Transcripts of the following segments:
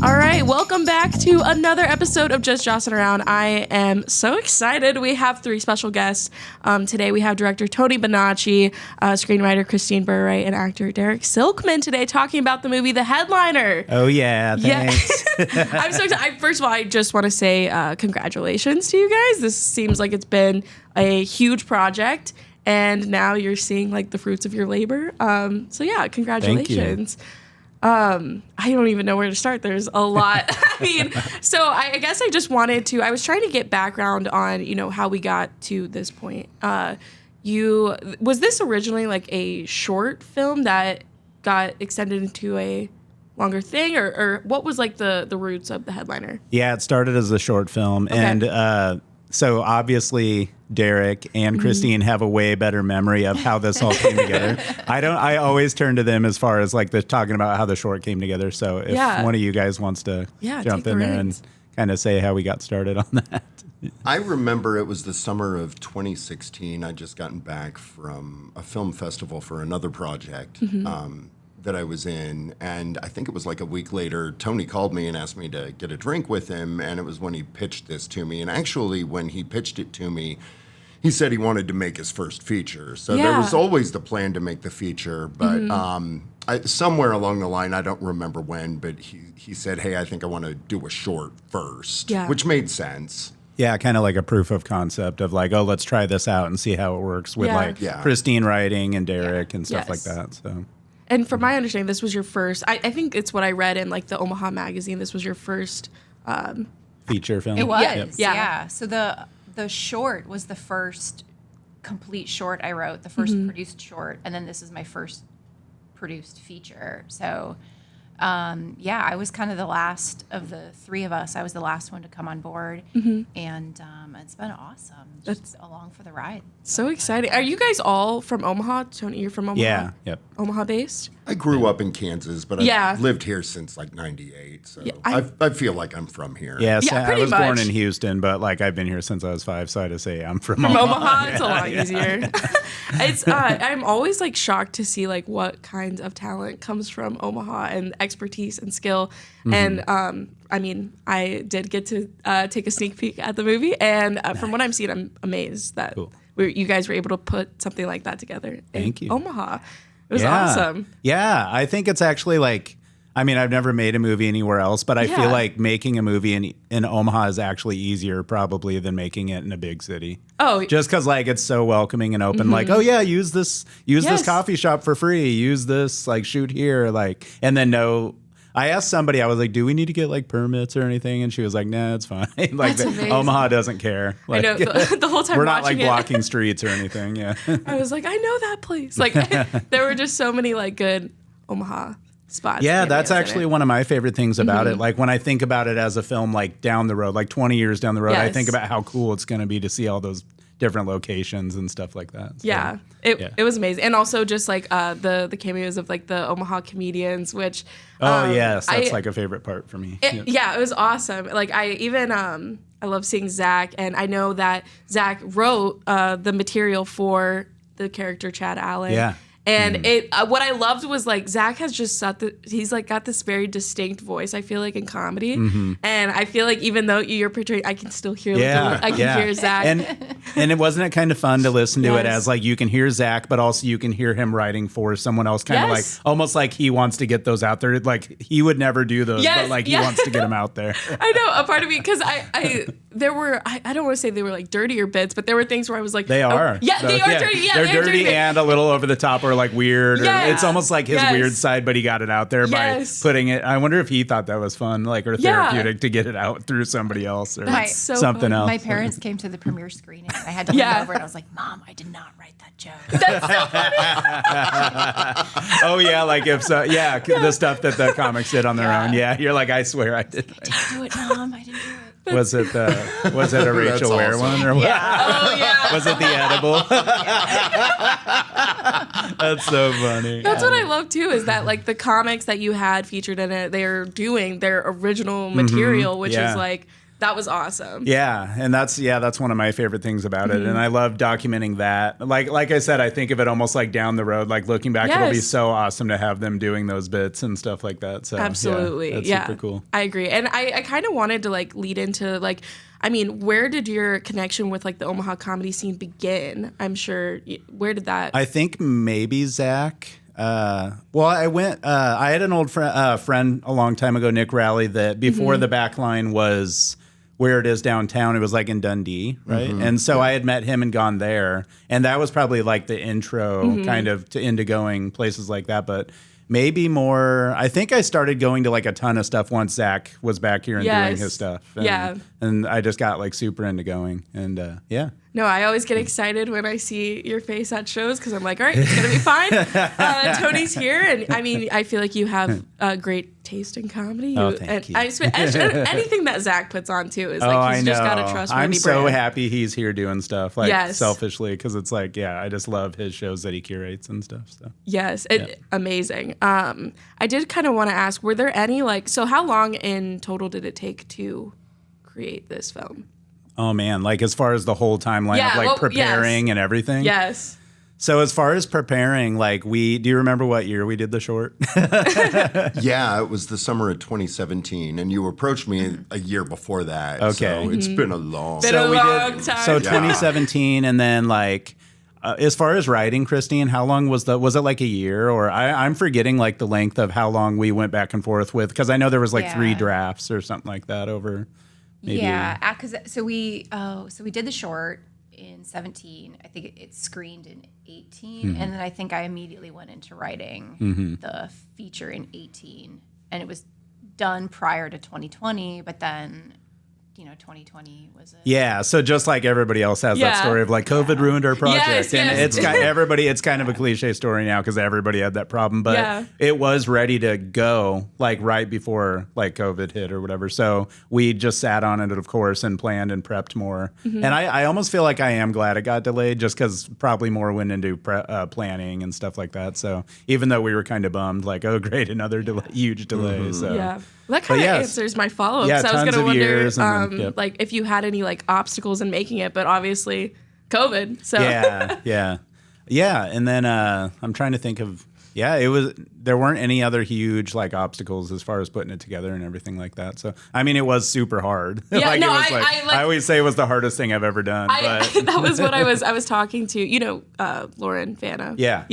All right, welcome back to another episode of Just Jossin' Around. I am so excited. We have three special guests. Today we have director Tony Bonacci, screenwriter Christine Burright, and actor Darrick Silkman today talking about the movie The Headliner. Oh, yeah, thanks. Yeah. I'm so excited. First of all, I just want to say congratulations to you guys. This seems like it's been a huge project, and now you're seeing like the fruits of your labor. So yeah, congratulations. Thank you. I don't even know where to start. There's a lot. So I guess I just wanted to, I was trying to get background on, how we got to this point. Was this originally like a short film that got extended into a longer thing, or what was like the roots of The Headliner? Yeah, it started as a short film. Okay. And so obviously Darrick and Christine have a way better memory of how this all came together. I always turn to them as far as like talking about how the short came together. So if one of you guys wants to jump in there and kind of say how we got started on that. I remember it was the summer of 2016. I'd just gotten back from a film festival for another project that I was in. And I think it was like a week later, Tony called me and asked me to get a drink with him. And it was when he pitched this to me. And actually, when he pitched it to me, he said he wanted to make his first feature. So there was always the plan to make the feature. But somewhere along the line, I don't remember when, but he said, hey, I think I want to do a short first, which made sense. Yeah, kind of like a proof of concept of like, oh, let's try this out and see how it works with Christine writing and Darrick and stuff like that. So. And from my understanding, this was your first, I think it's what I read in like the Omaha magazine. This was your first feature film. It was, Yep. yeah. So the short was the first complete short I wrote, the first produced short, and then this is my first produced feature. So, I was kind of the last of the three of us. I was the last one to come on board, and it's been awesome. Just along for the ride. So exciting. Are you guys all from Omaha? Tony, you're from Omaha? Yeah, yep. Omaha based? I grew up in Kansas, but I've lived here since like 98. So I feel like I'm from here. Yeah, so pretty I was born much. in Houston, but like I've been here since I was 5, so I had to say I'm from Omaha. It's a lot easier. It's I'm always like shocked to see like what kinds of talent comes from Omaha and expertise and skill. And I did get to take a sneak peek at the movie, and from what I'm seeing, I'm amazed that you guys were able to put something like that together in Omaha. It was awesome. Yeah, I think it's actually like, I've never made a movie anywhere else, but I feel like making a movie in Omaha is actually easier probably than making it in a big city. Oh, just because like it's so welcoming and open. Like, oh yeah, use this coffee shop for free. Use this, like shoot here, like, and then I asked somebody, I was like, do we need to get like permits or anything? And she was like, nah, it's fine. Like Omaha doesn't care. Like, I know the whole time we're not like it, blocking streets or anything. Yeah. I was like, I know that place. Like there were just so many like good Omaha spots. Yeah, that's actually one of my favorite things about it. Like when I think about it as a film, like down the road, like 20 years down the road, I think about how cool it's going to be to see all those different locations and stuff like that. So, it was amazing. And also just like the cameos of like the Omaha comedians, which yes, that's like a favorite part for me. It was awesome. Like I even I love seeing Zach, and I know that Zach wrote the material for the character Chad Allen. Yeah. And what I loved was like Zach has just he's like got this very distinct voice, I feel like, in comedy, and I feel like even though you're portraying, I can still hear hear Zach. And it wasn't it kind of fun to listen to it as like you can hear Zach, but also you can hear him writing for someone else, kind of like almost like he wants to get those out there. Like he would never do those, but like he wants to get them out there. I know a part of me because there were I don't want to say they were like dirtier bits, but there were things where I was like, they are. They are dirty. Yeah, they're dirty and a little over the top or like weird. Or it's almost like his weird side, but he got it out there by putting it. I wonder if he thought that was fun, like or therapeutic to get it out through somebody else or something else. My parents came to the premiere screening. I had to lean over and I was like, Mom, I did not write that joke. That's so funny. Oh yeah, like if so, the stuff that the comics did on their own. Yeah, you're like, I swear I did. I didn't do it, Mom. I didn't do it. Was it a Rachel Ware one or what? Yeah. Oh yeah. Was it the edible? That's so funny. That's what I love too, is that like the comics that you had featured in it, they're doing their original material, which is like That was awesome. Yeah, and that's one of my favorite things about it, and I love documenting that. Like I said, I think of it almost like down the road, like looking back, it'll be so awesome to have them doing those bits and stuff like that. So absolutely, that's super cool. I agree, and I kind of wanted to like lead into like, I mean, where did your connection with like the Omaha comedy scene begin? I'm sure. Where did that? I think maybe Zach. Well, I had an old friend a long time ago, Nick Rowley, that before the back line was where it is downtown, it was like in Dundee, right? And so I had met him and gone there, and that was probably like the intro kind of into going places like that. But maybe more, I think I started going to like a ton of stuff once Zach was back here and doing his stuff. And, and I just got like super into going, and No, I always get excited when I see your face at shows because I'm like, all right, it's going to be fine. Tony's here. And I mean, I feel like you have a great taste in comedy. Thank you. Anything that Zach puts on too is like, he's just got a trustworthy I'm so brand. happy he's here doing stuff, like selfishly, because it's like, I just love his shows that he curates and stuff. So yes, amazing. I did kind of want to ask, were there any so how long in total did it take to create this film? Oh man, like as far as the whole timeline of like preparing and everything? Yes. So as far as preparing, like do you remember what year we did the short? Yeah, it was the summer of 2017, and you approached me a year before that. Okay. So it's been a long time. So 2017, and then like as far as writing, Christine, how long was it like a year? Or I'm forgetting like the length of how long we went back and forth with, because I know there was like 3 drafts or something like that over. Maybe. Yeah, because so we did the short in 17. I think it screened in 18, and then I think I immediately went into writing the feature in 18, and it was done prior to 2020. But then, 2020 was so just like everybody else has that story of like COVID ruined our project, and it's got everybody. It's kind of a cliche story now because everybody had that problem, but it was ready to go like right before like COVID hit or whatever. So we just sat on it, of course, and planned and prepped more. And I almost feel like I am glad it got delayed, just because probably more went into planning and stuff like that. So even though we were kind of bummed, like, oh great, another huge delay. So. Well, that kind of answers my follow-up. Yeah, so I was going to wonder, like, if you had any like obstacles in making it, but obviously, COVID. So yeah. And then I'm trying to think of there weren't any other huge like obstacles as far as putting it together and everything like that. So I mean, it was super hard. Yeah, I always say it was the hardest thing I've ever done. That was what I was talking to. Lauren Vanna. Yeah.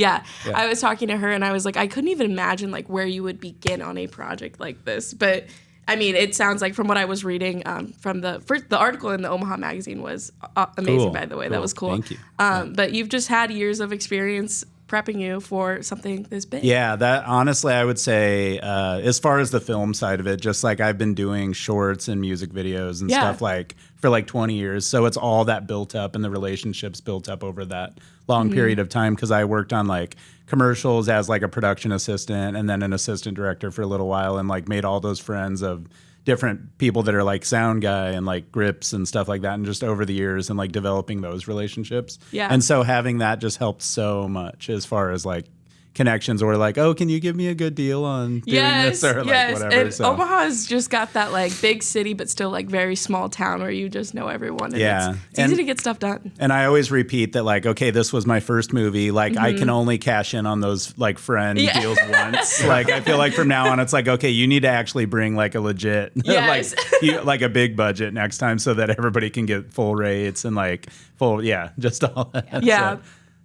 I was talking to her and I was like, I couldn't even imagine like where you would begin on a project like this, but. I mean, it sounds like from what I was reading from the article in the Omaha magazine was amazing, by the way. That was cool. Thank you. But you've just had years of experience prepping you for something this big. Yeah, that honestly, I would say, as far as the film side of it, just like I've been doing shorts and music videos and stuff like for like 20 years. So it's all that built up and the relationships built up over that long period of time, because I worked on like commercials as like a production assistant and then an assistant director for a little while, and like made all those friends of different people that are like sound guy and like grips and stuff like that, and just over the years and like developing those relationships. And so having that just helped so much as far as like connections, or like, oh, can you give me a good deal on doing this, or like whatever. And Omaha's just got that like big city but still like very small town where you just know everyone, and it's easy to get stuff done. And I always repeat that, like, okay, this was my first movie, like I can only cash in on those like friend deals once. Like I feel like from now on it's like, okay, you need to actually bring like a legit like a big budget next time, so that everybody can get full rates and like full just all that.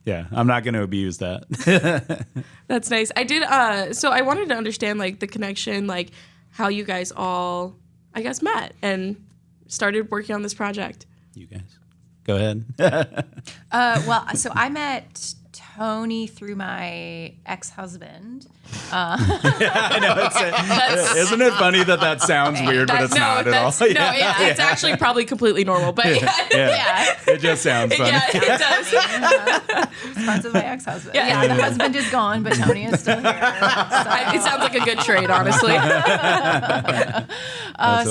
Yeah, I'm not going to abuse that. That's nice. I did. So I wanted to understand like the connection, like how you guys all, I guess, met and started working on this project. You guys, go ahead. Well, so I met Tony through my ex-husband. I know. Isn't it funny that sounds weird, but it's not at all? It's actually probably completely normal, but it just sounds funny. Yeah, it does. Response of my ex-husband. The husband is gone, but Tony is still here. It sounds like a good trade, honestly. So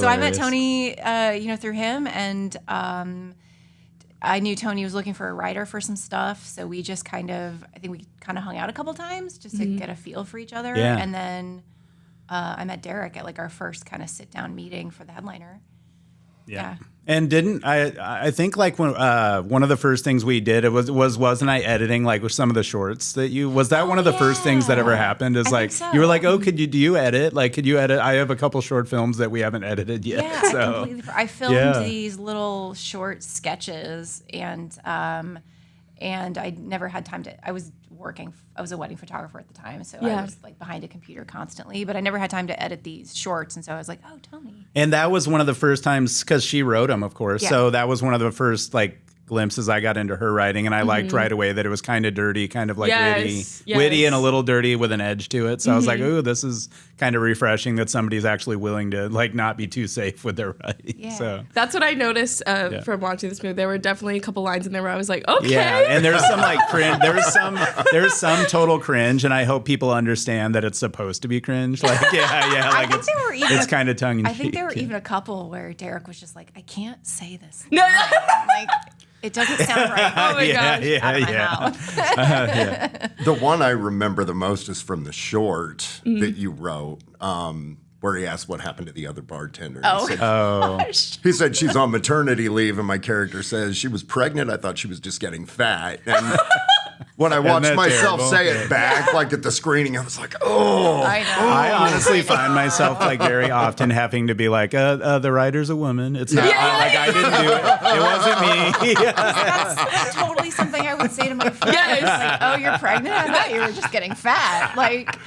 I met Tony, through him, and I knew Tony was looking for a writer for some stuff, so we just I think we hung out a couple times just to get a feel for each other. Yeah. And then I met Darrick at like our first kind of sit-down meeting for the headliner. Yeah. And didn't I think like when one of the first things we did wasn't I editing like with some of the shorts that was that one of the first things that ever happened is like you were like, oh, do you edit? Like, could you edit? I have a couple short films that we haven't edited yet. Yeah, So I filmed these little short sketches, and I never had time to. I was a wedding photographer at the time, so I was like behind a computer constantly, but I never had time to edit these shorts, and so I was like, oh, Tony. And that was one of the first times, because she wrote them, of course, so that was one of the first like glimpses I got into her writing, and I liked right away that it was kind of dirty, kind of like witty and a little dirty with an edge to it. So I was like, ooh, this is kind of refreshing that somebody's actually willing to like not be too safe with their writing. Yeah. So that's what I noticed from watching this movie. There were definitely a couple lines in there where I was like, okay. Yeah, and there's some like cringe. There's some total cringe, and I hope people understand that it's supposed to be cringe. Like, like it's kind of tongue in cheek. I think there were even a couple where Darrick was just like, I can't say this. No. Like, it doesn't sound right. Oh my gosh, out of my mouth. The one I remember the most is from the short that you wrote, where he asked what happened to the other bartender. He said she's on maternity leave, and my character says she was pregnant. I thought she was just getting fat. And when I watched myself say it back, like at the screening, I was like, oh. I know. I honestly find myself like very often having to be like, the writer's a woman. It's not like I didn't do it. It wasn't me. That's totally something I would say to my friends. Yes. Like, oh, you're pregnant? I thought you were just getting fat. Like,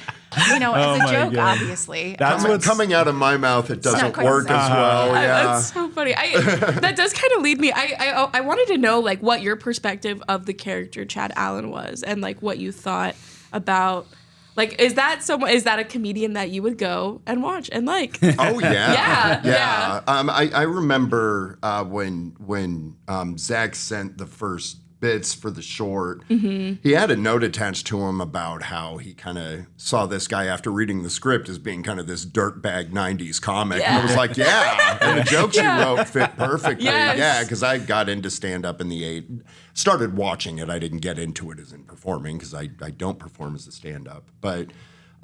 you know, as a joke, obviously. That's what's coming out of my mouth. It doesn't work as well. Yeah. That's so funny. That does kind of lead me. I wanted to know like what your perspective of the character Chad Allen was, and like what you thought about. Like, is that a comedian that you would go and watch and like? Oh yeah, yeah. I remember when Zach sent the first bits for the short. He had a note attached to him about how he kind of saw this guy after reading the script as being kind of this dirtbag 90s comic. And I was like, and the jokes he wrote fit perfectly. Yeah, because I got into stand-up in the 80s. Started watching it. I didn't get into it as in performing because I don't perform as a stand-up. But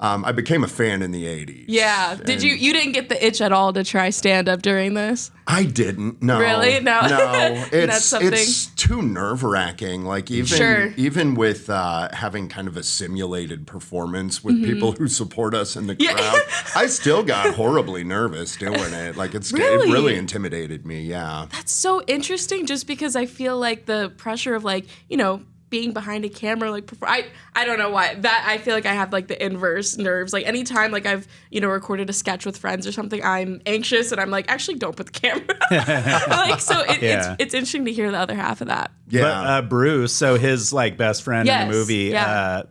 I became a fan in the 80s. Yeah. Did you didn't get the itch at all to try stand-up during this? I didn't. No. Really? No. No. That's it's too nerve-wracking. Like even with having kind of a simulated performance with people who support us in the crowd, I still got horribly nervous doing it. Like it really intimidated me. Yeah. That's so interesting. Just because I feel like the pressure of like, you know, being behind a camera, like I don't know why that I feel like I have like the inverse nerves. Like anytime like I've recorded a sketch with friends or something, I'm anxious and I'm like, actually don't put the camera. Like so it's interesting to hear the other half of that. Yeah, but Bruce, so his like best friend in the movie,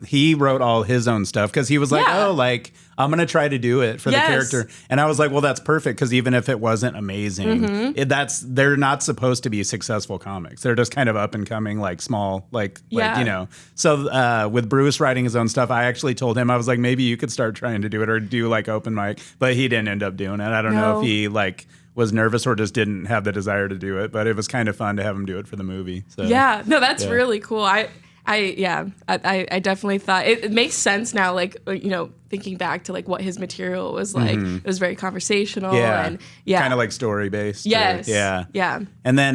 he wrote all his own stuff because he was like, oh, like I'm gonna try to do it for the character, and I was like, well, that's perfect because even if it wasn't amazing, they're not supposed to be successful comics. They're just kind of up and coming, like small, like you know. So with Bruce writing his own stuff, I actually told him I was like, maybe you could start trying to do it or do like open mic, but he didn't end up doing it. I don't know if he like was nervous or just didn't have the desire to do it, but it was kind of fun to have him do it for the movie. So that's really cool. I definitely thought it makes sense now, like, you know, thinking back to like what his material was like. It was very conversational and kind of like story based. Yes. Yeah. And then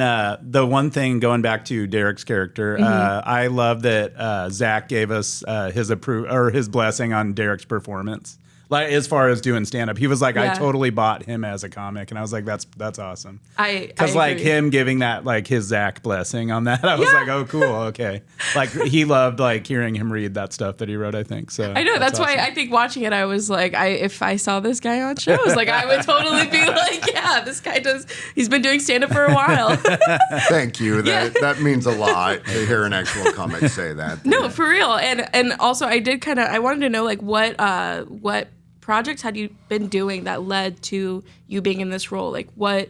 the one thing going back to Darrick's character, I love that Zach gave us his blessing on Darrick's performance. Like as far as doing stand up, he was like, I totally bought him as a comic, and I was like, that's awesome. Because like him giving that like his Zach blessing on that, I was like, oh cool, okay. Like he loved like hearing him read that stuff that he wrote. I think so. I know that's awesome. Why I think watching it, I was like, if I saw this guy on shows, like I would totally be like, yeah, this guy he's been doing stand up for a while. Thank you. That means a lot to hear an actual comic say that. No, for real. And also I wanted to know like what projects had you been doing that led to you being in this role? Like what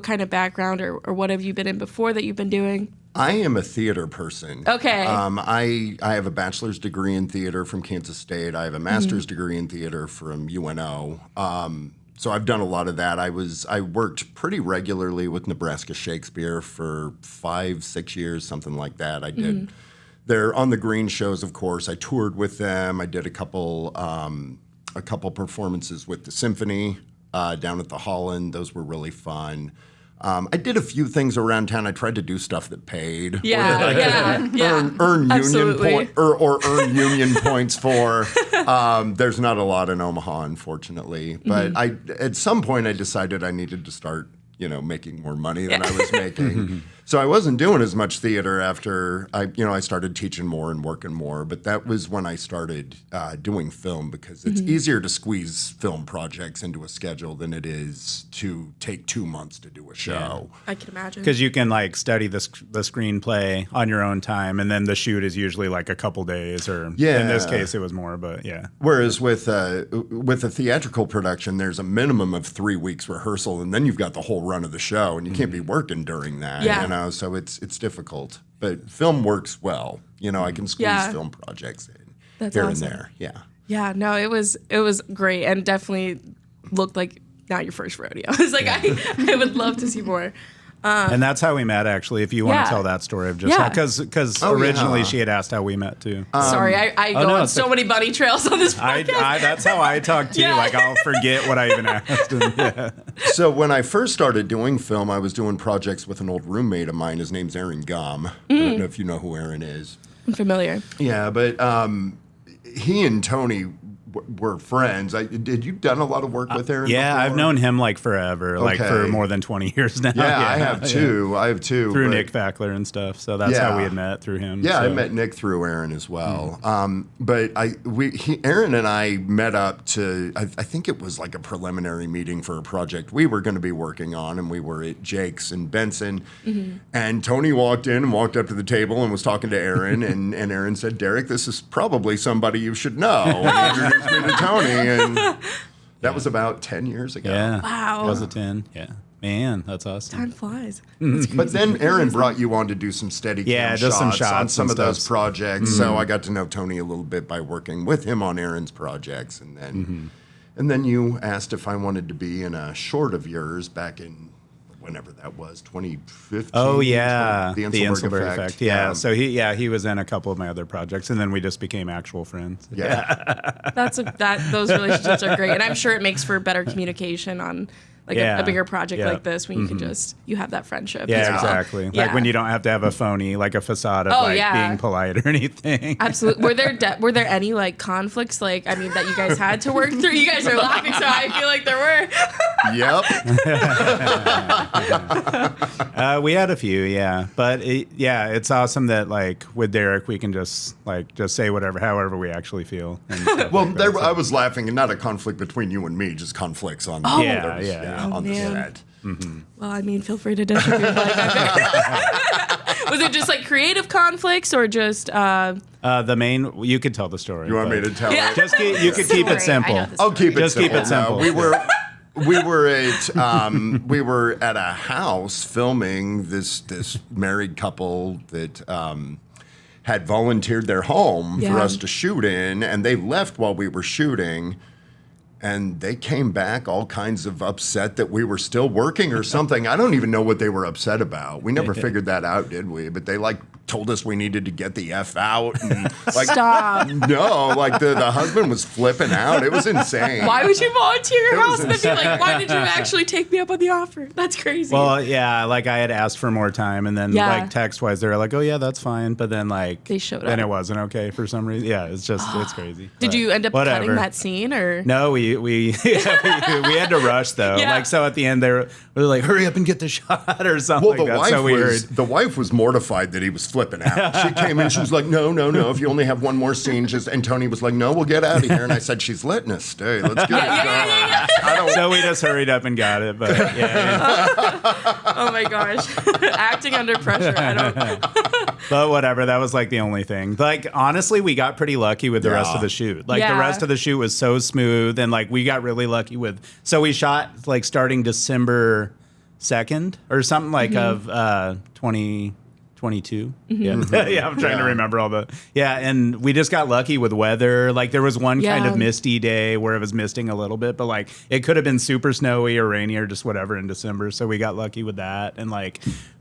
kind of background or what have you been in before that you've been doing? I am a theater person. Okay. I have a bachelor's degree in theater from Kansas State. I have a master's degree in theater from UNO. So I've done a lot of that. I worked pretty regularly with Nebraska Shakespeare for 5-6 years, something like that. I did. They're on the Green shows, of course. I toured with them. I did a couple performances with the symphony down at the Holland. Those were really fun. I did a few things around town. I tried to do stuff that paid. Yeah, Earn union point or earn union points for. There's not a lot in Omaha, unfortunately. But at some point I decided I needed to start, making more money than I was making. So I wasn't doing as much theater after I started teaching more and working more. But that was when I started doing film, because it's easier to squeeze film projects into a schedule than it is to take 2 months to do a show. Yeah. I can imagine. Because you can study the screenplay on your own time, and then the shoot is usually a couple days, or in this case it was more, but yeah. Whereas with a theatrical production, there's a minimum of 3 weeks rehearsal, and then you've got the whole run of the show, and you can't be working during that. Yeah. So it's difficult. But film works well. I can squeeze film projects in. That's here awesome. and there. Yeah. Yeah, no, it was great, and definitely looked like not your first rodeo. I was like, I would love to see more. And that's how we met, actually, if you want to tell that story of just because originally she had asked how we met too. Sorry, I go on so many bunny trails on this podcast. That's how I talk too. I'll forget what I even asked. So when I first started doing film, I was doing projects with an old roommate of mine. His name's Aaron Gum. I don't know if you know who Aaron is. I'm familiar. Yeah, but he and Tony were friends. Did you done a lot of work with Aaron? Yeah, before? I've known him forever, for more than 20 years now. Yeah, I have too. Yeah. I have too. Through Nick Fackler and stuff. So that's how we had met, through him. Yeah, I met Nick through Aaron as well. But Aaron and I met up to, I think it was a preliminary meeting for a project we were going to be working on, and we were at Jake's in Benson. And Tony walked in and walked up to the table and was talking to Aaron, and Aaron said, "Darrick, this is probably somebody you should know." And he introduced me to Tony, and that was about 10 years ago. Yeah. Wow. That was a 10. Yeah. Man, that's awesome. Time flies. But then Aaron brought you on to do some steady just some shots on some of stuff. those projects. So I got to know Tony a little bit by working with him on Aaron's projects. And then you asked if I wanted to be in a short of yours back in whenever that was, 2015. Oh yeah, the Inselberg Effect. Yeah. So he was in a couple of my other projects, and then we just became actual friends. Yeah. Those relationships are great, and I'm sure it makes for better communication on a bigger project like this, when you can you have that friendship. Yeah, exactly. Like when you don't have to have a phony, a facade of being polite or anything. Absolutely. Were there any conflicts that you guys had to work through? You guys are laughing, so I feel like there were. Yep. We had a few, but it's awesome that with Darrick we can just say however we actually feel. Well, I was laughing, and not a conflict between you and me, just conflicts on on the set. Well, feel free to dish if you'd like. Was it just creative conflicts, or just the main? You could tell the story. You want me to tell it? Just you could keep it simple. I'll keep it Keep simple. it simple. We were at a house filming this married couple that had volunteered their home for us to shoot in, and they left while we were shooting. And they came back all kinds of upset that we were still working or something. I don't even know what they were upset about. We never figured that out, did we? But they told us we needed to get the F out. And, Stop. No, the husband was flipping out. It was insane. Why would you volunteer your house and then be like, why did you actually take me up on the offer? That's crazy. Well, yeah, I had asked for more time, and then text-wise they were like, oh yeah, that's fine. But then they showed then up. it wasn't okay for some reason. Yeah, it's just it's crazy. Did you end up cutting that scene, or? No, we had to rush though. So at the end we were like, hurry up and get the shot or something. Well, the wife was mortified that he was flipping out. She came in, she was like, no, if you only have one more scene, and Tony was like, no, we'll get out of here. And I said, she's letting us stay. Let's get it going. So we just hurried up and got it. But oh my gosh, acting under pressure. I don't. But whatever, that was the only thing. Honestly, we got pretty lucky with the rest of the shoot. The rest of the shoot was so smooth, and we got really lucky with. So we shot starting December 2nd or something of 2022. Yeah, I'm trying to remember all the. Yeah, and we just got lucky with weather. There was one kind of misty day where it was misting a little bit, but it could have been super snowy or rainy or just whatever in December. So we got lucky with that, and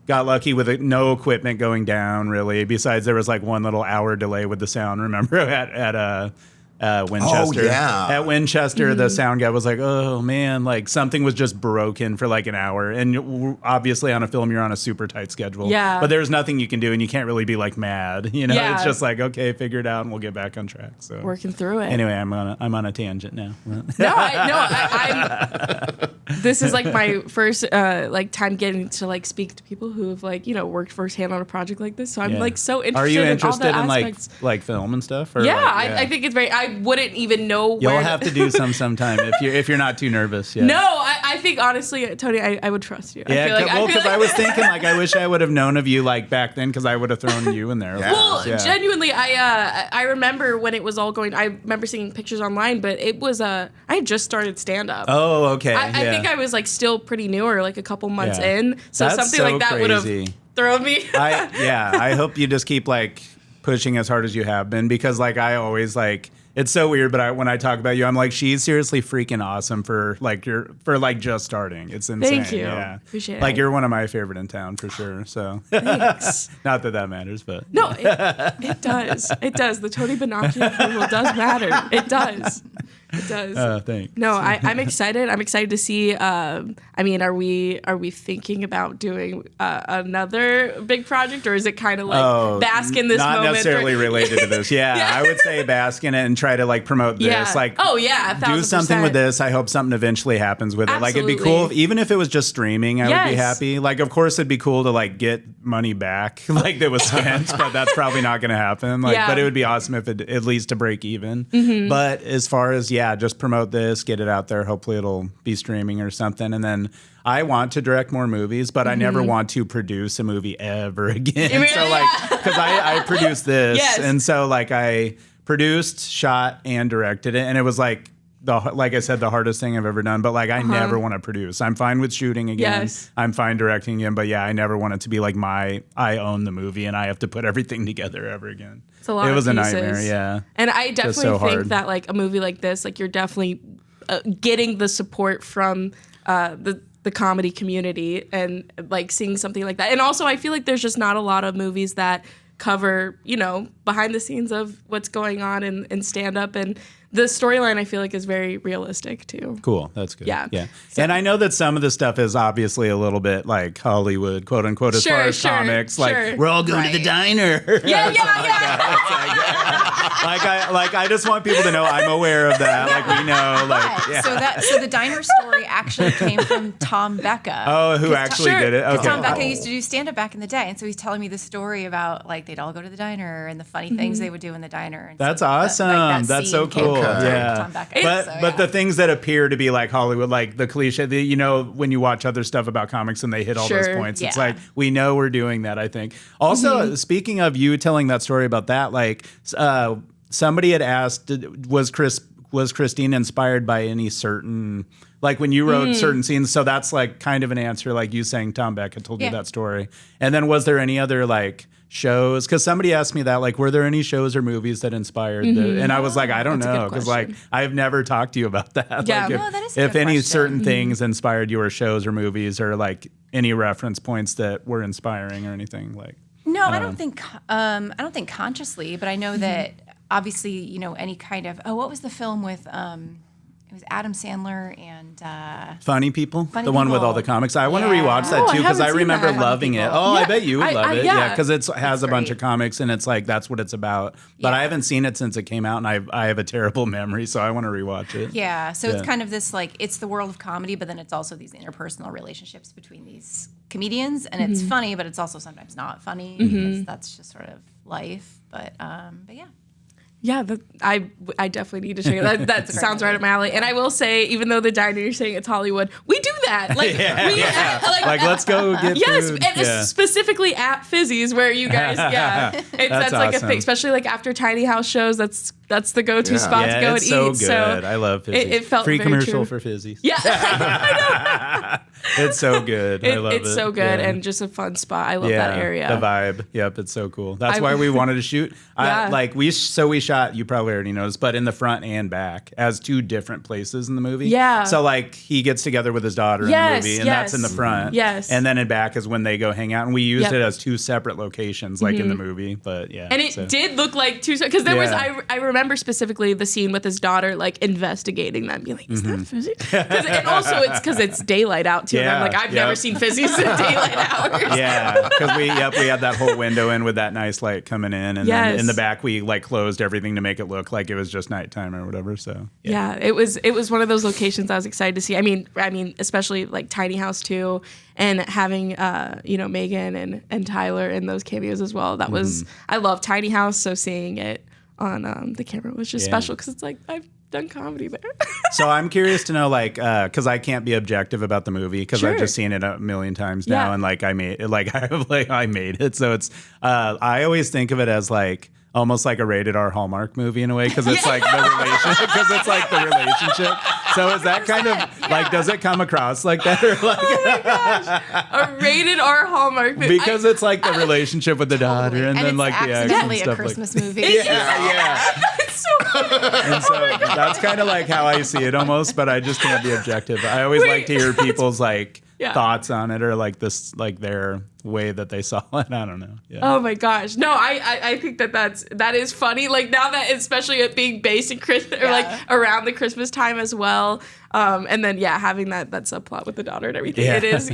got lucky with no equipment going down really. Besides, there was one little hour delay with the sound. Remember at Winchester. Oh, yeah. At Winchester, the sound guy was like, "Oh man, like something was just broken for like an hour." And obviously, on a film, you're on a super tight schedule. Yeah. But there's nothing you can do, and you can't really be like mad. You know, Yeah. it's just like, okay, figure it out, and we'll get back on track. So Working through it. Anyway, I'm on a tangent now. This is like my first like time getting to like speak to people who have like worked firsthand on a project like this. So I'm like so interested. Are you interested in all in the aspects. like film and stuff? Or Yeah, like, I think it's very. I wouldn't even know. You'll where have to do sometime if you're not too nervous. Yeah. No, I think honestly, Tony, I would trust you. Yeah, I feel because I was thinking like I wish I would have known of you like back then because I would have thrown you in there. Yeah. Well, Yeah. genuinely, I remember when it was all going. I remember seeing pictures online, but it was I had just started stand up. Oh, okay. I think I was like still pretty new or like a couple months Yeah. in, so That's something so like that would have crazy. thrown me. I hope you just keep like pushing as hard as you have been because like I always like it's so weird, but when I talk about you, I'm like she's seriously freaking awesome for just starting. It's insane. Thank you. Yeah. Appreciate like it. you're one of my favorite in town for sure. So Thanks. not that matters, but No, it does. It does. The Tony Bonacci approval does matter. It does. It does. thanks. No, I'm excited. I'm excited to see. I mean, are we thinking about doing another big project, or is it kind of like bask in this not moment? necessarily related to this. Yeah, Yeah. I would say bask in it and try to like promote this. Yeah. Like, oh yeah, 1000%. do something with this. I hope something eventually happens with it. Like, it'd be cool, even if it was just streaming. I would be Yes. happy. Like, of course, it'd be cool to like get money back, like that was spent, but that's probably not going to happen. Like, Yeah. but it would be awesome if it at least to break even. Mm-hmm. But as far as just promote this, get it out there. Hopefully, it'll be streaming or something, and then. I want to direct more movies, but I never want to produce a movie ever again. Really? So like, because I produced this, Yes. and so like I produced, shot, and directed it, and it was like like I said, the hardest thing I've ever done. But like, I never want to produce. I'm fine with shooting again. Yes. I'm fine directing again. But yeah, I never want it to be like I own the movie and I have to put everything together ever again. It's a lot. It was of a pieces. nightmare. Yeah. And I definitely so think hard. that like a movie like this, like you're definitely getting the support from the comedy community and like seeing something like that. And also I feel like there's just not a lot of movies that cover, behind the scenes of what's going on in stand up, and the storyline I feel like is very realistic too. Cool. That's good. Yeah. Yeah. So- and I know that some of the stuff is obviously a little bit like Hollywood, quote unquote, as far as comics. Like, we're all going to the diner. Yeah. Like I just want people to know I'm aware of that. Like we know. Like So the diner story actually came from Tom Becca. Oh, who actually did it? Okay. Tom Becca used to do stand-up back in the day, and so he's telling me the story about like they'd all go to the diner and the funny things they would do in the diner. And That's so awesome. that That's so scene came cool. from Yeah. Tom Becca. But the things that appear to be like Hollywood, like the cliche, when you watch other stuff about comics and they hit all those Sure. points, it's Yeah. like we know we're doing that. I think. Also, speaking of you telling that story about that, like somebody had asked, was Christine inspired by any certain? Like when you wrote certain scenes, so that's like kind of an answer, like you saying Tom Becca told you that story. And then was there any other like shows? Because somebody asked me that, like, were there any shows or movies that inspired and I was like, I don't That's a good know, because like question. I've never talked to you about that. Yeah. Like, No, that is a if good any question. certain things inspired you or shows or movies or like any reference points that were inspiring or anything like. No, I don't think consciously, but I know that obviously, any kind of what was the film with it was Adam Sandler and Funny People, Funny the one with People. all the comics. I want to Yeah. rewatch that Oh, I too because haven't I seen remember that. loving it. Funny Oh, I Yeah. bet you would love it. yeah. Yeah, because it has a bunch great. of comics and it's like that's what it's about. But I Yeah. haven't seen it since it came out, and I have a terrible memory, so I want to rewatch it. yeah. So it's Yeah. kind of this like it's the world of comedy, but then it's also these interpersonal relationships between these comedians, and it's funny, but it's also sometimes not funny because that's just sort of life. But yeah. Yeah, I definitely need to check it. That sounds right up my alley. And I will say, even though the diner you're saying it's Hollywood, we do that. Like, Like, let's go get yes, food. and Yeah. specifically at Fizzy's, where you guys, that's like a awesome. thing, especially like after tiny house shows. That's the go-to spot to go and it's so eat. good. I love Fizzies. it felt free very commercial true. for Fizzies. Yeah, I know. It's so good. I love it. It's so good and just a fun spot. I love that area. The vibe. Yep, it's so cool. That's why we wanted to shoot. We shot, you probably already noticed, but in the front and back as two different places in the movie. Yeah. So like he gets together with his daughter in the movie, and that's in the front. Yes. And then in back is when they go hang out, and we used it as two separate locations, like in the movie. But yeah. And it did look like two, because there was, I remember specifically the scene with his daughter, like investigating them, being like, is that Fizzy? And also it's because it's daylight out too. And I'm like, I've never seen Fizzy's in daylight hours. Yeah, because we had that whole window in with that nice light coming in, and then in the back we like closed everything to make it look like it was just nighttime or whatever. So it was one of those locations I was excited to see. I mean, especially like Tiny House too, and having Megan and Tyler in those cameos as well. That was I love Tiny House, so seeing it on the camera was just special because it's like I've done comedy there. So I'm curious to know, like, because I can't be objective about the movie because I've just seen it a million times now, and like I made it. So it's I always think of it as like almost like a rated R Hallmark movie in a way because it's like the relationship. Because it's like the relationship. So is that kind of like, does it come across like that? Or like, oh my gosh, a rated R Hallmark movie. Because it's like the relationship with the daughter, and then like the ex and stuff a Christmas movie. Yeah. It's so good. And so that's kind of like how I see it almost, but I just can't be objective. I always like to hear people's like thoughts on it, or like this, like their way that they saw it. I don't know. Yeah. Oh my gosh. No, I think that is funny. Like now that, especially it being based in Christmas or like around the Christmas time as well. And then having that subplot with the daughter and everything. It is,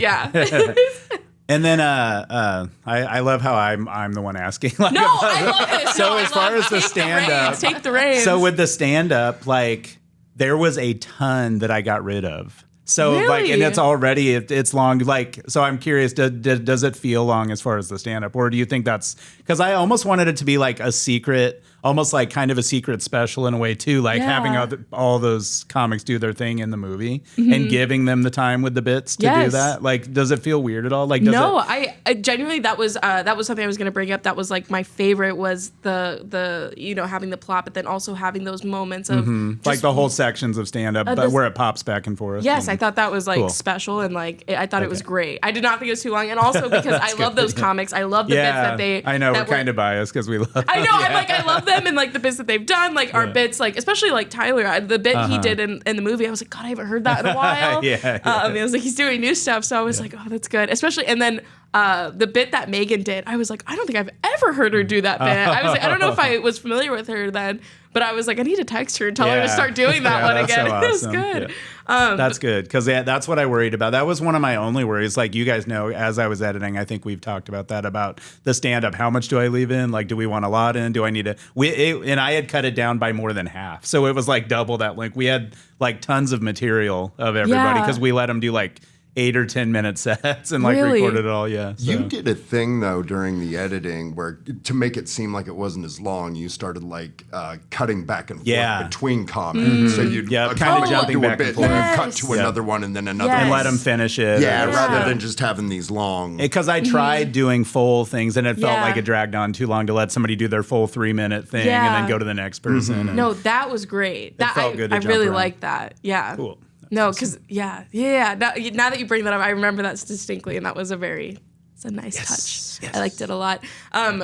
And then I love how I'm the one asking. Like, no, I love this. So as far as the stand-up, take the reins. So with the stand-up, like there was a ton that I got rid of. So like, and it's already it's long. Like, so I'm curious, does it feel long as far as the stand-up, or do you think that's because I almost wanted it to be like a secret, almost like kind of a secret special in a way too, like having all those comics do their thing in the movie and giving them the time with the bits to do that. Like, does it feel weird at all? Like, I genuinely that was something I was going to bring up. That was like my favorite was the having the plot, but then also having those moments of like the whole sections of stand-up, but where it pops back and forth. Yes, I thought that was like special, and like I thought it was great. I did not think it was too long, and also because I love those comics. I love the bits that they. I know we're kind of biased because we love. I know. I'm like I love them, and like the bits that they've done, like our bits, like especially like Tyler, the bit he did in the movie. I was like, God, I haven't heard that in a while. I was like, he's doing new stuff, so I was like, oh, that's good. Especially, and then the bit that Megan did, I was like, I don't think I've ever heard her do that bit. I was like, I don't know if I was familiar with her then, but I was like, I need to text her and tell her to start doing that one again. So awesome. It was good. That's good, because that's what I worried about. That was one of my only worries. Like, you guys know, as I was editing, I think we've talked about that, about the stand-up. How much do I leave in? Like, do we want a lot in? Do I need to? And I had cut it down by more than half. So it was like double that length. We had like tons of material of everybody because we let them do like 8 or 10 minute sets and like recorded it all. So. You did a thing though during the editing where to make it seem like it wasn't as long, you started like cutting back and forth between comments. So you'd kind of jumping back and forth, and cut to another one and then another, and let them finish it. Rather than just having these long. Because I tried doing full things and it felt like it dragged on too long to let somebody do their full 3-minute thing and then go to the next person. No, that was great. That felt good to I jump really around. liked that. Yeah. Cool. No, because now that you bring that up, I remember that distinctly, and that was it's a nice touch. Yes. I liked it a lot.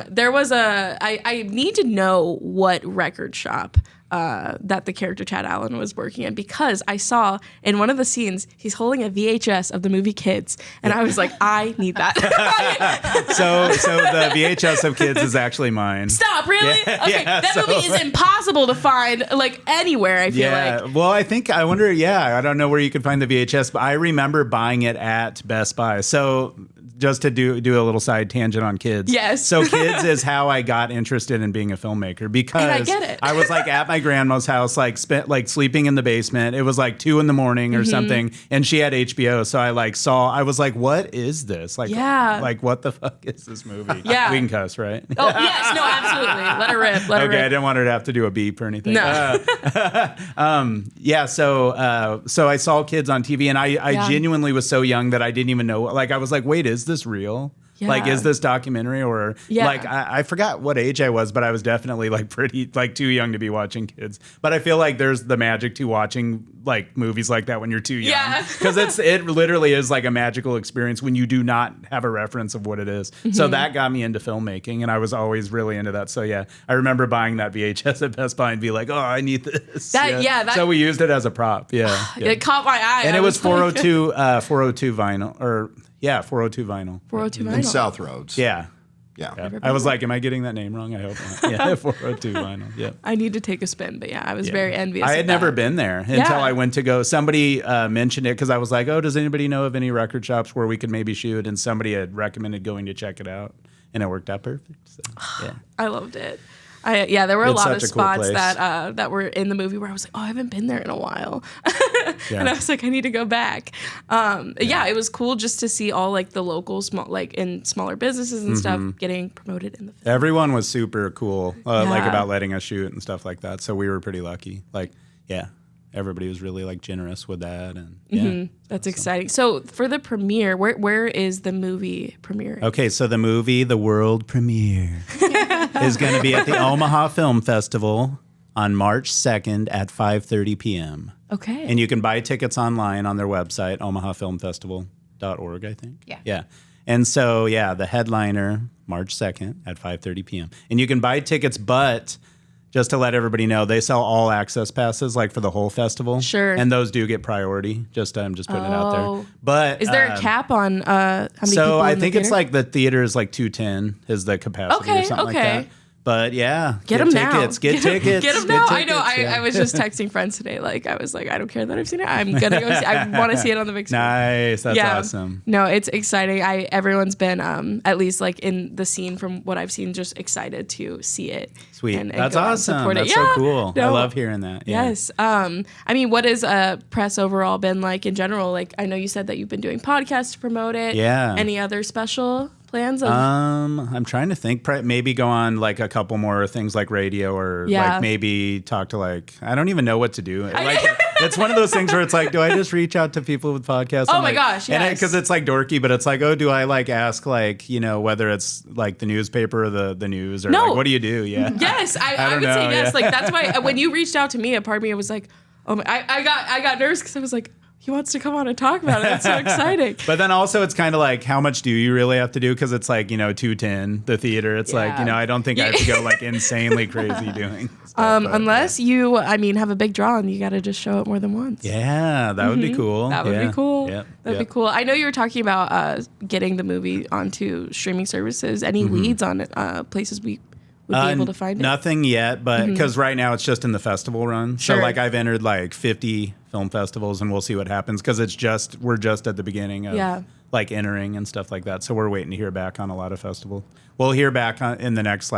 There was I need to know what record shop that the character Chad Allen was working in, because I saw in one of the scenes he's holding a VHS of the movie Kids, and I was like, I need that. So the VHS of Kids is actually mine. Stop, really? Okay, that movie is impossible to find like anywhere, I feel like. Well, I wonder, I don't know where you could find the VHS, but I remember buying it at Best Buy. So just to do a little side tangent on Kids. Yes. So Kids is how I got interested in being a filmmaker, because and I get it. I was like at my grandma's house, like sleeping in the basement. It was like 2 a.m. or something, and she had HBO. So I was like, what is this? Like, like what the fuck is this movie? Yeah. We can cuss, right? Oh, yes. No, absolutely. Let her rip. Let her rip. I didn't want her to have to do a beep or anything. No. So I saw Kids on TV, and I genuinely was so young that I didn't even know. Like, I was like, wait, is this real? Yeah. Like, is this documentary or like, I forgot what age I was, but I was definitely like pretty, like too young to be watching Kids. But I feel like there's the magic to watching like movies like that when you're too young. Yeah. Because it literally is like a magical experience when you do not have a reference of what it is. So that got me into filmmaking, and I was always really into that. So yeah, I remember buying that VHS at Best Buy and be like, oh, I need this. So we used it as a prop. Yeah. It caught my eye. And it was 402 vinyl, or 402 vinyl. 402 vinyl. In South Roads. Yeah. Yeah. I was like, am I getting that name wrong? I hope not. Yeah, 402 vinyl. Yeah. I need to take a spin, but yeah, I was very envious. I of had never been there until I went to go. Somebody mentioned it because I was like, oh, does anybody know of any record shops where we could maybe shoot? And somebody had recommended going to check it out, and it worked out perfect. So, yeah. I loved it. There were a lot of such a cool spots place. that were in the movie where I was like, oh, I haven't been there in a while. And I was like, I need to go back. It was cool just to see all like the local smaller businesses and stuff getting promoted in the film. Everyone was super cool, like about letting us shoot and stuff like that. So we were pretty lucky. Like, yeah, everybody was really like generous with that, and that's exciting. So for the premiere, where is the movie premiere? Okay, so the world premiere is going to be at the Omaha Film Festival on March 2nd at 5:30 p.m. Okay. And you can buy tickets online on their website, omahafilmfestival.org, I think. Yeah. Yeah. And so, the headliner, March 2nd at 5:30 p.m. And you can buy tickets, but just to let everybody know, they sell all access passes, like for the whole festival. Sure. And those do get priority. I'm just putting it out there. But is there a cap on how many people So I in the think it's theater? like the theater is like 210 is the capacity or something like that. But yeah, get them now. Get tickets. Get them now. I know. I was just texting friends today. Like I was like, I don't care that I've seen it. I'm gonna go see. I want to see it on the big screen. Nice. That's awesome. No, it's exciting. Everyone's been at least like in the scene from what I've seen, just excited to see it. Sweet. And That's go out and awesome. support it. That's so cool. No. I love hearing that. Yeah. Yes. I mean, what has press overall been like in general? Like I know you said that you've been doing podcasts to promote it. Yeah. Any other special plans? I'm trying to think. Maybe go on like a couple more things like radio, or like maybe talk to I don't even know what to do. Like it's one of those things where it's like, do I just reach out to people with podcasts? Oh my gosh, yes. Because it's like dorky, but it's like, oh, do I like ask like whether it's like the newspaper or the news, or like what do you do? Yeah. Yes, I would say yes. Like that's why when you reached out to me, a part of me was like, oh my, I got nervous because I was like, he wants to come on and talk about it. It's so exciting. But then also it's kind of like, how much do you really have to do? Because it's like, 210, the theater. It's like, I don't think I have to go like insanely crazy doing stuff. Unless you, have a big draw and you got to just show it more than once. Yeah, that would be cool. That would be cool. Yep. That'd be cool. I know you were talking about getting the movie onto streaming services. Any leads on places we would be able to find it? Nothing yet, but because right now it's just in the festival run. Sure. So like I've entered like 50 film festivals, and we'll see what happens because we're just at the beginning of like entering and stuff like that. So we're waiting to hear back on a lot of festivals. We'll hear back in the next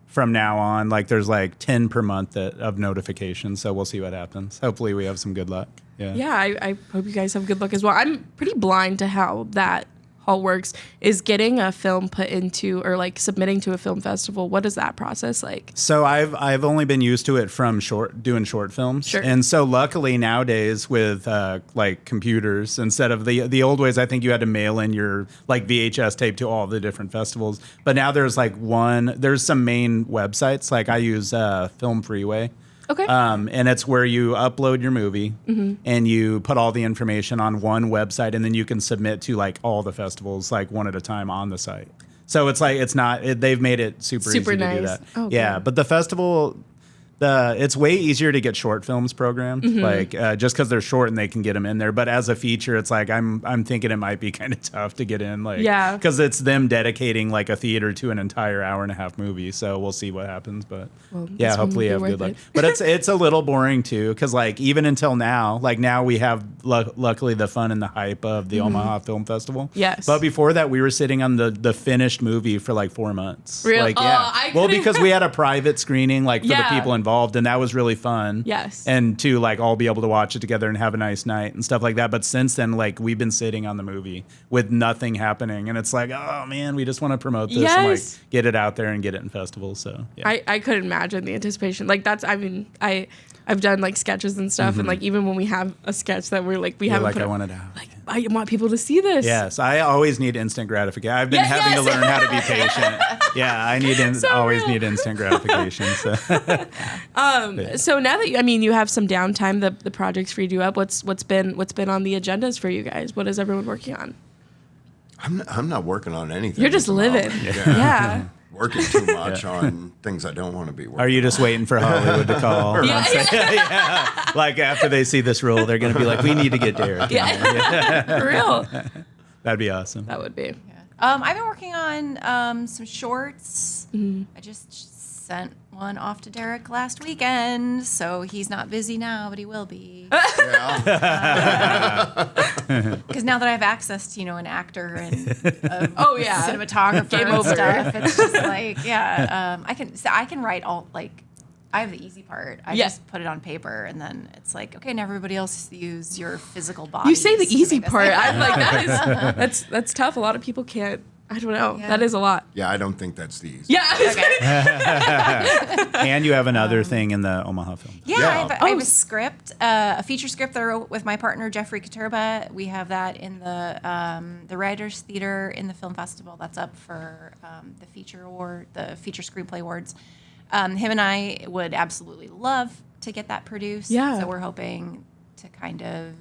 from now on, like there's like 10 per month of notifications. So we'll see what happens. Hopefully we have some good luck. Yeah. Yeah, I hope you guys have good luck as well. I'm pretty blind to how that all works. Is getting a film put into or like submitting to a film festival, what is that process like? So I've only been used to it from doing short films. Sure. And so luckily nowadays with like computers, instead of the old ways, I think you had to mail in your like VHS tape to all the different festivals. But now there's there's some main websites, like I use Film Freeway. Okay. And it's where you upload your movie and you put all the information on one website, and then you can submit to like all the festivals like one at a time on the site. So it's like they've made it super easy nice. to do that. Oh, yeah, good. but the festival, it's way easier to get short films programmed, like just because they're short and they can get them in there. But as a feature, it's like I'm thinking it might be kind of tough to get in, like because it's them dedicating like a theater to an entire hour-and-a-half movie. So we'll see what happens, but hopefully I have good luck. But it's a little boring too, because like even until now, like now we have luckily the fun and the hype of the Omaha Film Festival. Yes. But before that, we were sitting on the finished movie for like 4 months. Really? Like, well, because we had a private screening like for the people involved, and that was really fun. Yes. And to like all be able to watch it together and have a nice night and stuff like that. But since then, like we've been sitting on the movie with nothing happening, and it's like, oh man, we just want to promote this and like get it out there and get it in festivals. So I couldn't imagine the anticipation. Like that's I've done like sketches and stuff, and like even when we have a sketch that we're like we haven't like put I want it out. Like I want people to see this. Yes, I always need instant gratification. I've been having to learn how to be patient. Yeah, I need always need instant gratification. So, so now that you have some downtime, the project's freed you up. What's been on the agendas for you guys? What is everyone working on? I'm not working on anything. You're just living. Yeah. Working too much on things I don't want to be working on. Are you just waiting for Hollywood to call? Yeah. Like after they see this role, they're going to be like, we need to get Darrick. Yeah. For real. That'd be awesome. That would be. Yeah. I've been working on some shorts. I just sent one off to Darrick last weekend, so he's not busy now, but he will be. Because now that I have access to, an actor and cinematographer and stuff, it's just like, I can write all, like, I have the easy part. I just put it on paper, and then it's like, okay, now everybody else use your physical body. You say the easy part. I'm like, that's tough. A lot of people can't. I don't know. Yeah. That is a lot. Yeah, I don't think that's the easy. Yeah. Okay. And you have another thing in the Omaha Film. Yeah, I have a script, a feature script that I wrote with my partner Jeffrey Katurba. We have that in the Writers Theater in the Film Festival. That's up for the feature screenplay awards. Him and I would absolutely love to get that produced. Yeah. So we're hoping to kind of,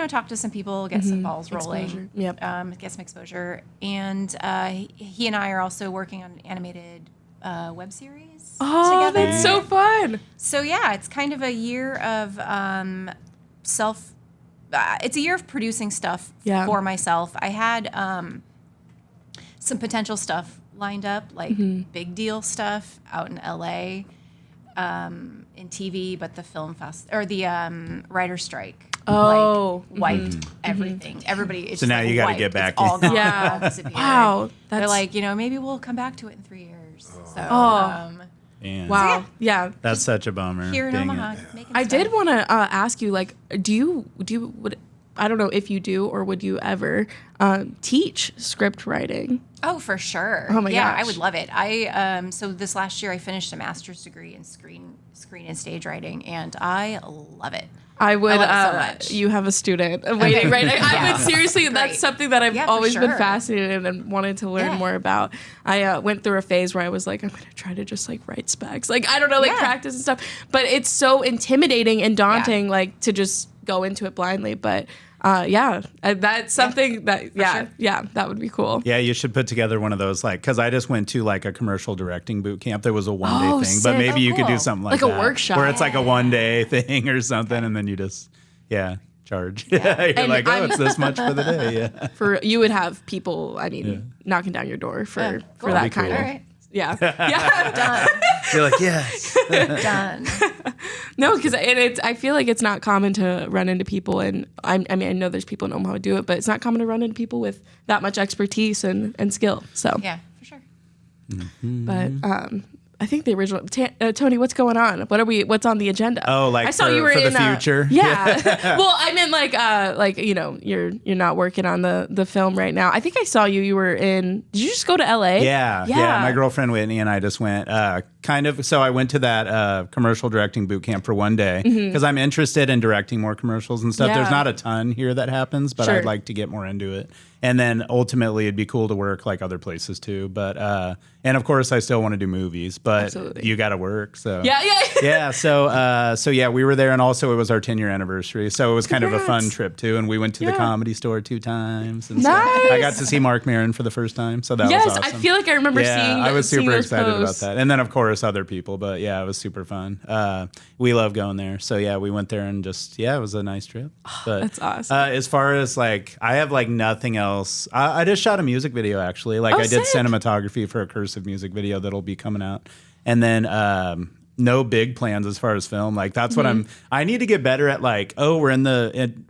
talk to some people, get some balls rolling, exposure. Yep. Get some exposure. And he and I are also working on an animated web series together. That's so fun. So yeah, it's kind of a year of it's a year of producing stuff for myself. I had some potential stuff lined up, like big deal stuff out in LA, in TV, but the film fest or the writer strike wiped everything. Everybody. It's so now you got to get back. It's all gone. Yeah. All disappeared. Wow. They're like, maybe we'll come back to it in 3 years. So. Man. Wow. Yeah. That's such a bummer. Here in Omaha, I did want to ask you, like, would I don't know if you do or would you ever teach script writing? Oh, for sure. Oh my gosh. I would love it. I so this last year I finished a master's degree in screen and stage writing, and I love it. I would. I love it so much. You have a student waiting, right? I would seriously. Great. That's something that I've always been fascinated and wanted to learn more about. I went through a phase where I was like, I'm gonna try to just like write specs, like I don't know, like practice and stuff. But it's so intimidating and daunting, like to just go into it blindly. But that's something that that would be cool. Yeah, you should put together one of those, like, because I just went to like a commercial directing boot camp. There was a 1 day thing, sick. but maybe you could do something like a that, workshop where it's like a 1 day thing or something, and then you just charge. You're And like, it's this much for the day. Yeah, for you would have people, knocking down your door for that kind of. Right. Yeah. Done. you're like, yes, Done. No, because I feel like it's not common to run into people, and I know there's people in Omaha who do it, but it's not common to run into people with that much expertise and skill. So Yeah, for sure. but I think the original Tony, what's going on? What's on the agenda? Oh, like I saw for, you were for in the future. Yeah. Well, I meant like you're not working on the film right now. I think I saw you were in. Did you just go to LA? Yeah. My girlfriend Whitney and I just went so I went to that commercial directing boot camp for 1 day because I'm interested in directing more commercials and stuff. Yeah. There's not a ton here that happens, but I'd like to get more into it. And then ultimately it'd be cool to work like other places too. But and of course I still want to do movies, but you got to work. So yeah. So we were there, and also it was our 10-year anniversary, so it was kind of a fun trip too. And we went to the Comedy Store 2 times. And nice. So I got to see Mark Maron for the first time, so that was awesome. I feel like I remember seeing. I was super excited posts. about that. And then of course other people, but yeah, it was super fun. We love going there. So yeah, we went there and just it was a nice trip. But that's awesome. As far as like, I have like nothing else. I just shot a music video actually. Like I did cinematography for a Cursive music video that'll be coming out. And then no big plans as far as film. Like that's what I need to get better at, like, we're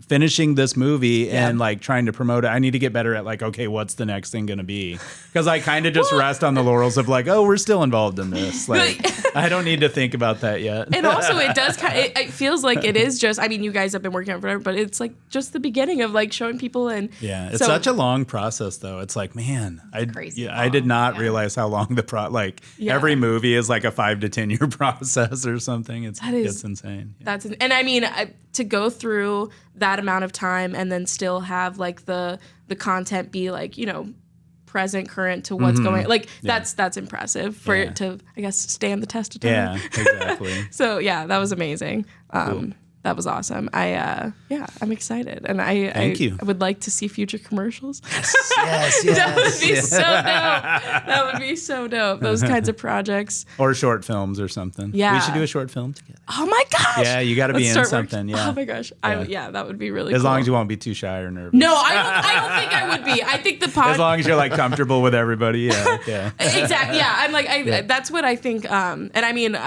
finishing this movie and like trying to promote it. I need to get better at like, okay, what's the next thing going to be? Because I kind of just rest on the laurels of like, we're still involved in this. Like I don't need to think about that yet. And also it does it feels like it is just, you guys have been working on it forever, but it's like just the beginning of like showing people. And it's such a long process though. It's like, man, I did not realize how long every movie is like a 5 to 10 year process. process or something. It's insane. Yeah. And I mean, to go through that amount of time and then still have like the content be like, you know, present, current to what's going, like that's impressive for it to, I guess, stand the test of time. Yeah, exactly. So yeah, that was amazing. Cool. That was awesome. I'm excited, and I would like to see future commercials. Yes. That would be so dope. That would be so dope. Those kinds of projects, or short films or something. Yeah, we should do a short film together. Oh my gosh! Yeah, you got to be in something. Yeah. Oh my gosh! That would be really. As cool. long as you won't be too shy or nervous. No, I don't think I would be. I think as long as you're like comfortable with everybody. Yeah. Exactly. Yeah, I'm like that's what I think. And I mean,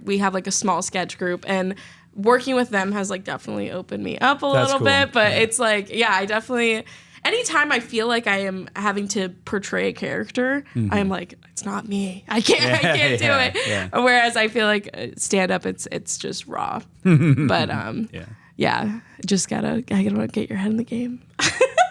we have like a small sketch group and. Working with them has like definitely opened me up a little bit, but it's like, I definitely, anytime I feel like I am having to portray a character, I'm like, it's not me. I can't do it. Yeah. Whereas I feel like stand up, it's just raw. But just gotta get your head in the game.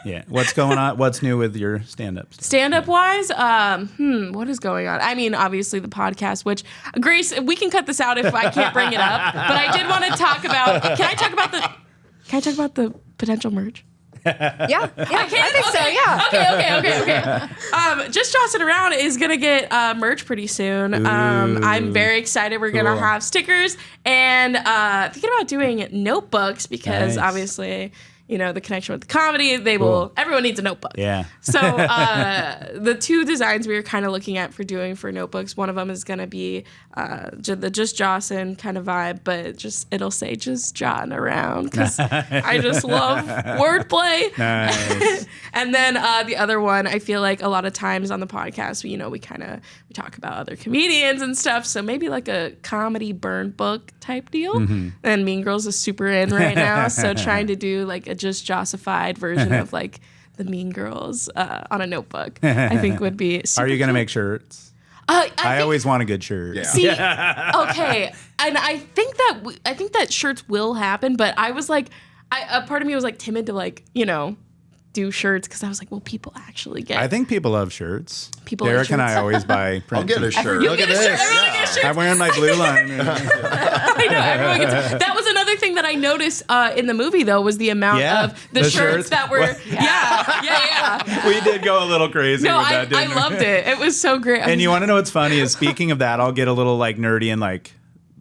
Yeah. What's going on? What's new with your stand-up? Stand-up wise, what is going on? I mean, obviously the podcast, which Grace, we can cut this out if I can't bring it up. But I did want to talk about. Can I talk about the potential merch? Yeah, I think so. Yeah. Okay. Just Jossin Around is gonna get merch pretty soon. I'm very excited. We're gonna have stickers and thinking about doing notebooks because obviously. You know, the connection with the comedy, everyone needs a notebook. Yeah. So the two designs we were kind of looking at for notebooks, one of them is going to be the just Jossin kind of vibe, but it'll say just John around because I just love wordplay. Nice. And then the other one, I feel like a lot of times on the podcast, we talk about other comedians and stuff. So maybe like a comedy burn book type deal. And Mean Girls is super in right now. So trying to do like a just Jossified version of like the Mean Girls on a notebook, I think would be super Are you going to cool. make shirts? I always want a good shirt. Yeah. See, okay. And I think that shirts will happen, but I was like, a part of me was like timid to like, you know, do shirts because I was like, well, people actually get. I think people love shirts. Derek and I always buy print. I'll get a shirt. Look at this. Everyone gets shirts. I'm wearing my blue line. I know, everyone gets. That was another thing that I noticed in the movie, though, was the amount of the shirts that were. Yeah. We did go a little crazy with that, didn't we? I loved it. It was so great. And you want to know what's funny is speaking of that, I'll get a little like nerdy and like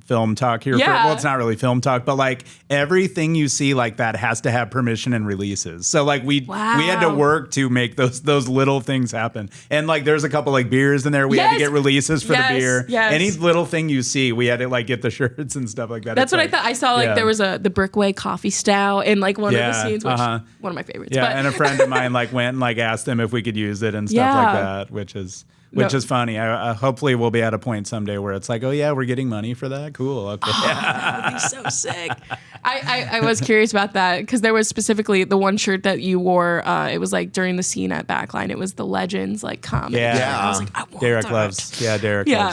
film talk here. Yeah. It's not really film talk, but like everything you see like that has to have permission and releases. So like we had to work to make those little things happen. And like there's a couple like beers in there. We had to get releases for the beer. Yes. Any little thing you see, we had to like get the shirts and stuff like that. That's what I thought. I saw like there was the Brickway coffee stout in like one of the scenes, which one of my favorites. Yeah, and a friend of mine like went and like asked them if we could use it and stuff like that, which is funny. Hopefully we'll be at a point someday where it's like, oh yeah, we're getting money for that. Cool. Okay. That would be so sick. I was curious about that because there was specifically the one shirt that you wore. It was like during the scene at Backline. It was the Legends like comic. Yeah. I was like, I want Derek that. loves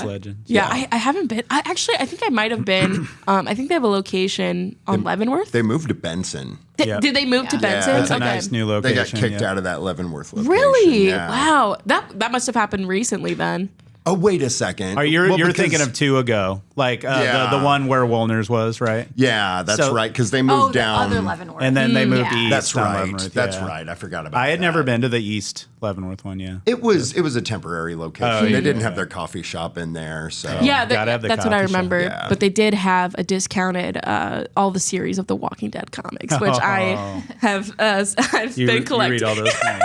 Legends. Yeah. I haven't been. I think I might have been. I think they have a location on Leavenworth. They moved to Benson. Did they move to Benson? It's a nice new location. They got kicked out of that Leavenworth location. Really? Yeah. Wow. That must have happened recently then. Oh, wait a second. You're thinking of 2 ago, like the one where Woolner's was, right? Yeah, that's right, because they moved down. The other Leavenworth. And then they moved east. That's on right. Leavenworth, That's right. I forgot about that. I had never been to the East Leavenworth one, yeah. It was a temporary location. They didn't have their coffee shop in there, so gotta have the that's what I coffee shop. remember. Yeah. But they did have a discounted all the series of the Walking Dead comics, which I have I've been collecting. You read all those things.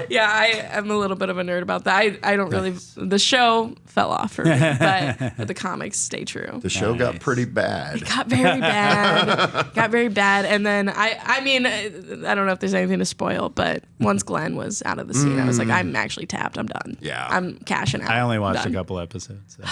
Yeah, I am a little bit of a nerd about that. I don't really. The show fell off for me, but the comics stay true. the show got pretty bad. Got very bad. And then I mean, I don't know if there's anything to spoil, but once Glenn was out of the scene, I was like, I'm actually tapped. I'm done. Yeah. I'm cashing out. I only watched Done. a couple episodes. So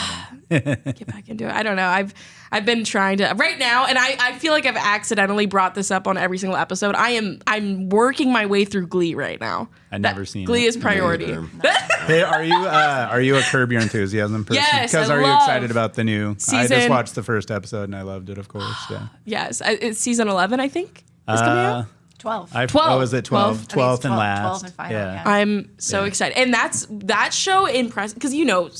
Get back into it. I don't know. I've been trying to right now, and I feel like I've accidentally brought this up on every single episode. I'm working my way through Glee right now. I've never seen Glee it. is priority. Hey, are you a Curb Your Enthusiasm person? Yes, Because I are you love excited about the new? I just season. watched the first episode and I loved it, of course. Yeah. Yes, it's season 11, I think, is coming out. 12. 12. Was it 12? 12th and last. 12 and final, yeah. I'm so excited. And that show impressed, because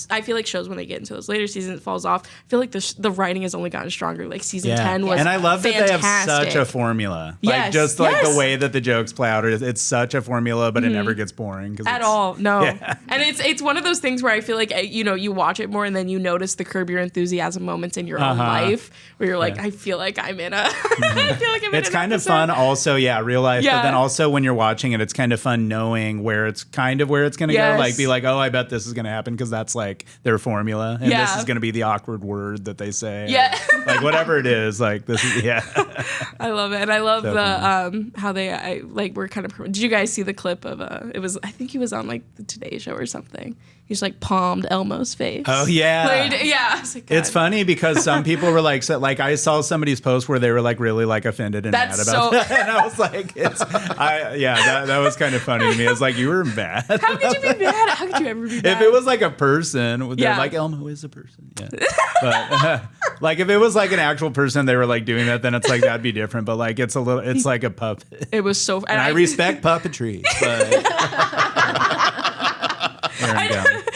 I feel like shows when they get into those later seasons, it falls off. I feel like the writing has only gotten stronger. Like season 10 was And I love fantastic. that they have such a formula. Yes, Like just like the way that the jokes play out, it's such a formula, but it never gets boring. At all, no. Yeah. And it's one of those things where I feel like, you watch it more and then you notice the Curb Your Enthusiasm moments in your own life where you're like, I feel like I'm in a, I feel like I'm in It's an kind of episode. fun also, real life, but then also when you're watching it, it's kind of fun knowing where it's going to go. Like be like, oh, I bet this is going to happen because that's like their formula. And this is going to be the awkward word that they say. Yeah. Like whatever it is, like this is, I love it. And I love how they, were kind of, did you guys see the clip of, I think he was on like the Today Show or something. He's like palmed Elmo's face. Oh yeah. I was like, it's funny because some people were like, I saw somebody's post where they were like really like offended and mad about that. And I was like, that was kind of funny to me. It's like, you were mad. How could you be mad? How could you ever be mad? If it was like a person, they're like, Elmo is a person. Yeah. But like if it was like an actual person, they were like doing that, then it's like, that'd be different. But like, it's like a puppet. It was so, and I respect puppetry, but.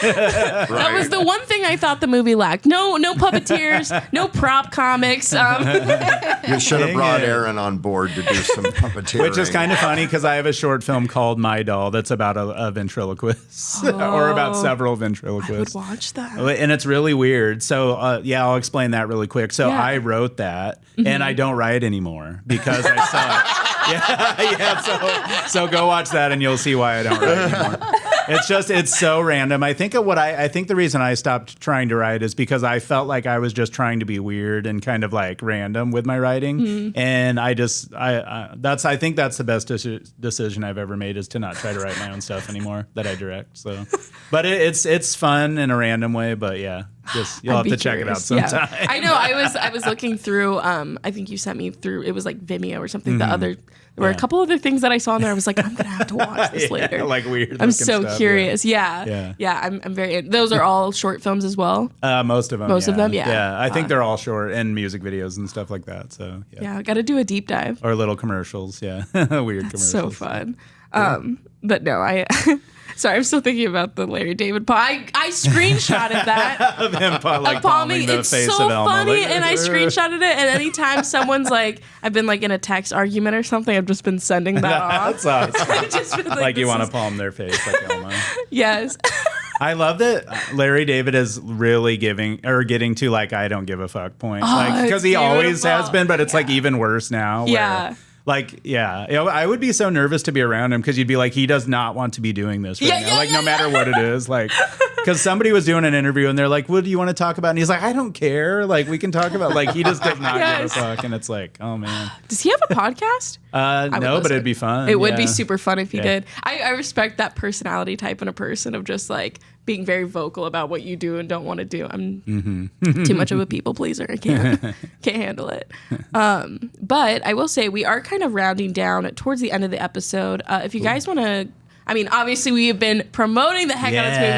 That was the one thing I thought the movie lacked. No puppeteers, no prop comics. You should have brought Aaron on board to do some puppeteering. Which is kind of funny because I have a short film called My Doll that's about a ventriloquist or about several ventriloquists. I would watch that. And it's really weird. So, I'll explain that really quick. So I wrote that and I don't write anymore because I saw it. So go watch that and you'll see why I don't write anymore. It's so random. I think the reason I stopped trying to write is because I felt like I was just trying to be weird and kind of like random with my writing. And I think that's the best decision I've ever made is to not try to write my own stuff anymore that I direct. So, but it's fun in a random way, but you'll have to check it out sometime. Yeah. I know. I was looking through, I think you sent me through, it was like Vimeo or something. There were a couple other things that I saw in there. I was like, I'm going to have to watch this later. Like weird. I'm so curious. Yeah. I'm very, those are all short films as well. Most of them. Most of them. Yeah. Yeah. I think they're all short and music videos and stuff like that. So I got to do a deep dive. Or little commercials. Yeah. Weird commercials. So fun. But no, sorry, I'm still thinking about the Larry David palm. I screenshotted that of him palming the it's face so of Elmo. funny, and I screenshotted it. And anytime someone's like, I've been like in a text argument or something, I've just been sending that off. That's awesome. Just been, like you want to palm their face like Elmo. Yes. I love that Larry David is really getting to like I don't give a fuck point, like because he always has been, but it's like even worse now. Yeah. Like, I would be so nervous to be around him because you'd be like, he does not want to be doing this right now. Like, no matter what it is. Like, because somebody was doing an interview and they're like, what do you want to talk about? And he's like, I don't care. Like, we can talk about, like, he just does not give a fuck. And it's like, oh, man. Does he have a podcast? No, but it'd be fun. It would be super fun if he did. I respect that personality type in a person of just like being very vocal about what you do and don't want to do. I'm too much of a people pleaser. I can't handle it. But I will say we are kind of rounding down towards the end of the episode. If you guys want to, I mean, obviously we have been promoting the heck out of this movie,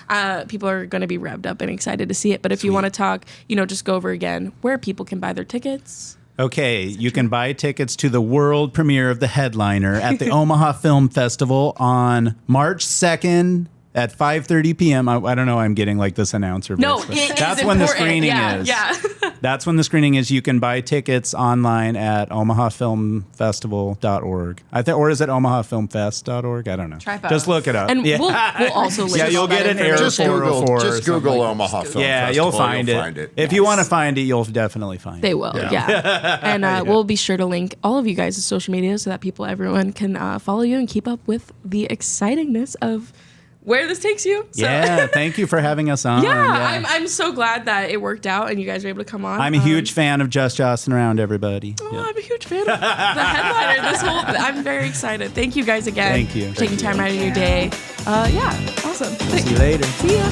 and people are going to be revved up and excited to see it. But if you want to talk, just go over again where people can buy their tickets. Okay, you can buy tickets to the world premiere of The Headliner at the Omaha Film Festival on March 2nd at 5:30 p.m. I don't know. I'm getting like this announcer voice. No, that's when the screening is. Yeah. That's when the screening is. You can buy tickets online at omahafilmfestival.org. Or is it omahafilmfest.org? I don't know. Try both. Just look it up. And we'll also link you'll all that get an error Just 404. Just Google Omaha Film Festival. You'll find it. If you want to find it, you'll definitely find it. They will, yeah. And we'll be sure to link all of you guys' social media so that everyone can follow you and keep up with the excitingness of where this takes you. So. Yeah, thank you for having us on. Yeah. I'm so glad that it worked out and you guys were able to come on. I'm a huge fan of Just Jossin Around, everybody. I'm a huge fan of the Headliner. I'm very excited. Thank you guys again. Thank you. For taking time out of your day. Awesome. See you later. See ya.